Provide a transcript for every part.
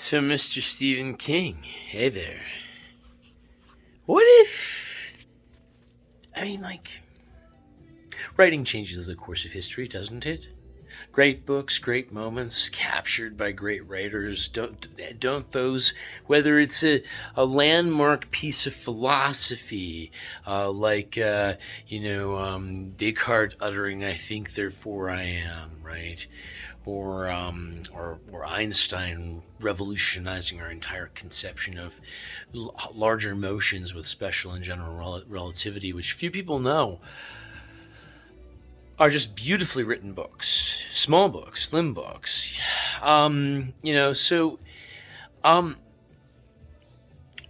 So, Mr. Stephen King, hey there. What if, writing changes the course of history, doesn't it? Great books, great moments, captured by great writers. Don't those, whether it's a landmark piece of philosophy, Descartes uttering, "I think, therefore I am," right? Or Einstein revolutionizing our entire conception of larger motions with special and general relativity, which few people know are just beautifully written books, small books, slim books. So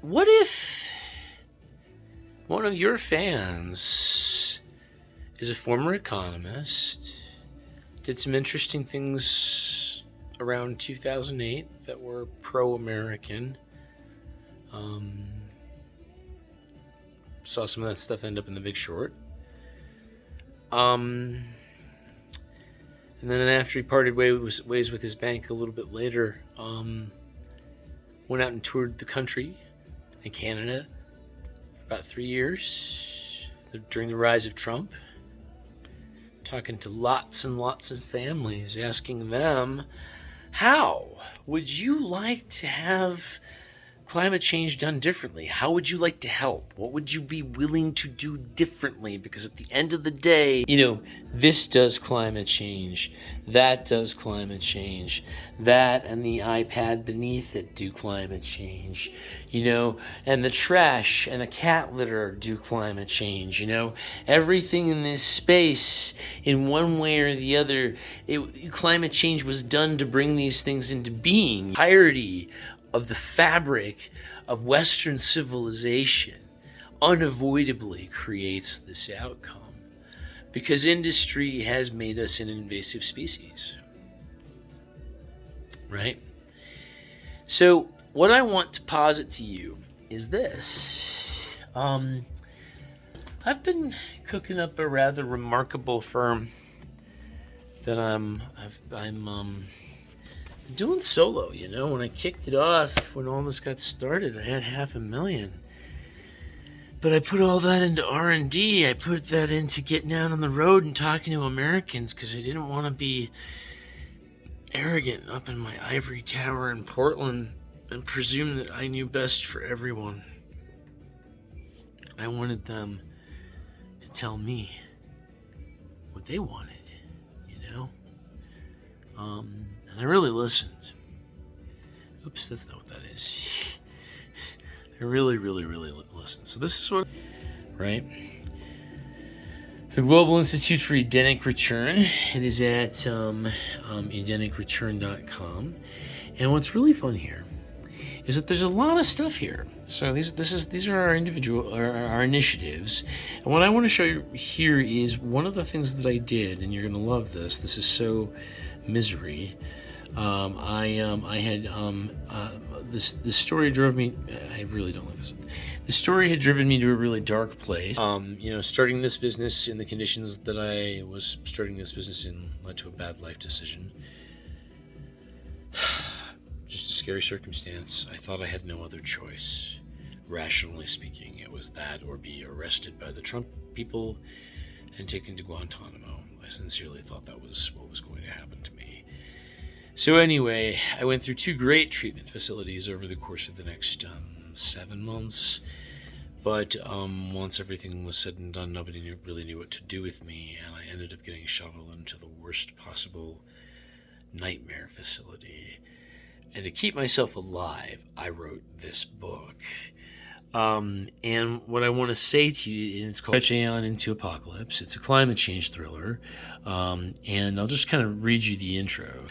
what if one of your fans is a former economist, did some interesting things around 2008 that were pro-American. Saw some of that stuff end up in The Big Short. And then after he parted ways with his bank a little bit later, went out and toured the country and Canada for about 3 years during the rise of Trump, talking to lots and lots of families, asking them, how would you like to have climate change done differently? How would you like to help? What would you be willing to do differently? Because at the end of the day, this does climate change, that does climate change, that and the iPad beneath it do climate change, and the trash and the cat litter do climate change, everything in this space, in one way or the other, climate change was done to bring these things into being. The entirety of the fabric of Western civilization unavoidably creates this outcome because industry has made us an invasive species, right? So what I want to posit to you is this. I've been cooking up a rather remarkable firm that I'm doing solo. When I kicked it off, when all this got started, I had $500,000. But I put all that into R&D. I put that into getting out on the road and talking to Americans because I didn't want to be arrogant up in my ivory tower in Portland and presume that I knew best for everyone. I wanted them to tell me what they wanted, and I really listened. Oops, that's not what that is. I really, really, really listened. So this is what, right? The Global Institute for Edenic Return. It is at edenicreturn.com. And what's really fun here is that there's a lot of stuff here. So these are our our initiatives. And what I want to show you here is one of the things that I did, and you're going to love this. This is so misery. This story drove me. I really don't like this. The story had driven me to a really dark place. Starting this business in the conditions that I was starting this business in led to a bad life decision. Just a scary circumstance. I thought I had no other choice. Rationally speaking, it was that or be arrested by the Trump people and taken to Guantanamo. I sincerely thought that was what was going to happen to me. So anyway, I went through 2 great treatment facilities over the course of the next 7 months. But once everything was said and done, nobody really knew what to do with me, and I ended up getting shuttled into the worst possible nightmare facility. And to keep myself alive, I wrote this book. And what I want to say to you, it's called Aeon into Apocalypse. It's a climate change thriller. And I'll just kind of read you the intro.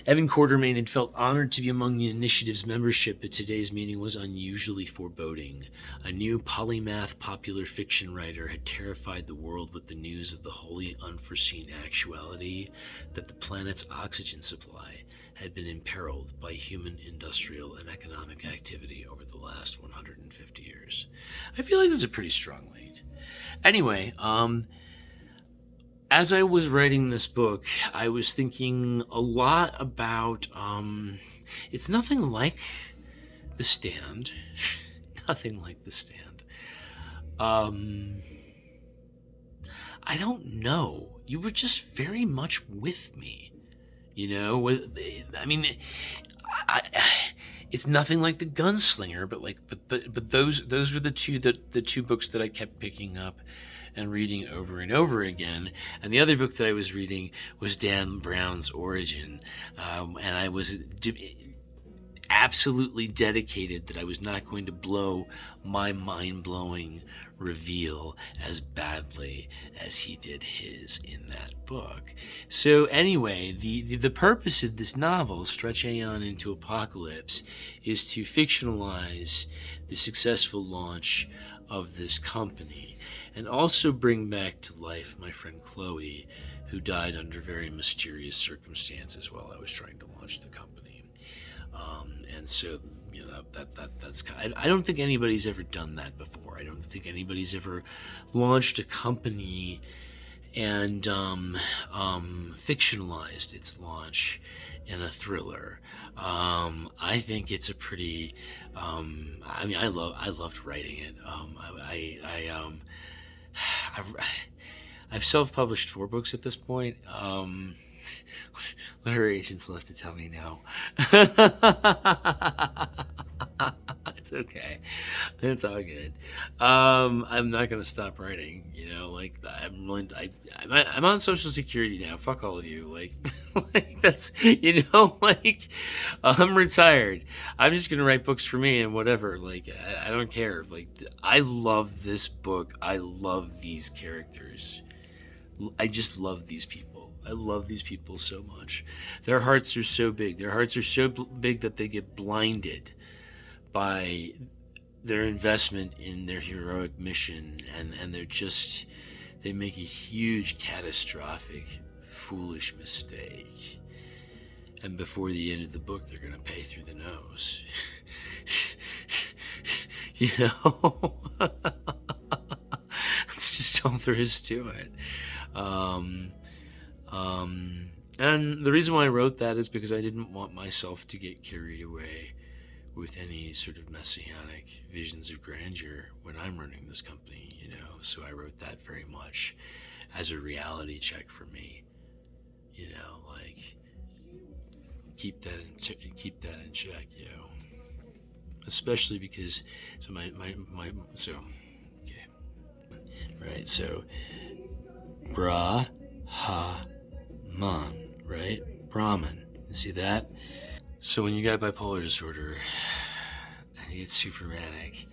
Evan Quartermain had felt honored to be among the initiative's membership, but today's meeting was unusually foreboding. A new polymath popular fiction writer had terrified the world with the news of the wholly unforeseen actuality that the planet's oxygen supply had been imperiled by human industrial and economic activity over the last 150 years. I feel like this is a pretty strong lead. Anyway, as I was writing this book, I was thinking a lot about It's nothing like The Stand. Nothing like The Stand. I don't know. You were just very much with me. I mean, it's nothing like The Gunslinger, but those were the two books that I kept picking up and reading over and over again. And the other book that I was reading was Dan Brown's Origin, and I was absolutely dedicated that I was not going to blow my mind-blowing reveal as badly as he did his in that book. So anyway, the purpose of this novel, Stretch Aeon into Apocalypse, is to fictionalize the successful launch of this company and also bring back to life my friend Chloe, who died under very mysterious circumstances while I was trying to launch the company. And so, that's kind of, I don't think anybody's ever done that before. I don't think anybody's ever launched a company and fictionalized its launch in a thriller. I think it's a pretty. I loved writing it. I've self-published 4 books at this point. What are agents left to tell me now? It's okay. It's all good. I'm not gonna stop writing. I'm on Social Security now. Fuck all of you. That's I'm retired. I'm just gonna write books for me and whatever. I don't care. I love this book. I love these characters. I just love these people. I love these people so much. Their hearts are so big. Their hearts are so big that they get blinded by their investment in their heroic mission, and they make a huge, catastrophic, foolish mistake. And before the end of the book, they're going to pay through the nose. That's just all there is to it. And the reason why I wrote that is because I didn't want myself to get carried away with any sort of messianic visions of grandeur when I'm running this company, So I wrote that very much as a reality check for me, keep that in check, Especially because okay, right? So Brahman, right? Brahman. You see that? So when you got bipolar disorder and you get super manic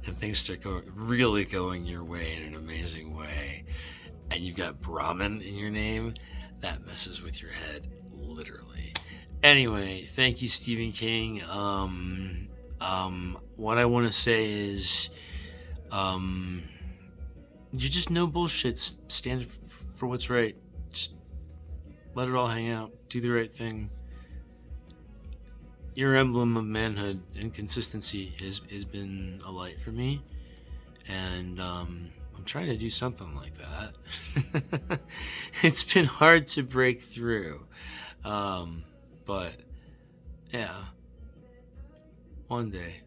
and things start really going your way in an amazing way, and you've got Brahman in your name, that messes with your head, literally. Anyway, thank you, Stephen King. What I want to say is, you're just no bullshit. Stand for what's right. Just let it all hang out. Do the right thing. Your emblem of manhood and consistency has been a light for me, and I'm trying to do something like that. It's been hard to break through, but yeah, one day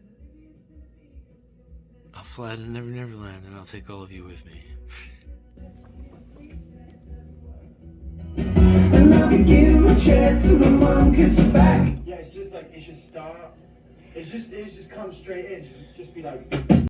I'll fly to Never Neverland and I'll take all of you with me. And I'll be giving a chance to my mom kiss her back. Yeah, it's just start. It just come straight in. Just be like.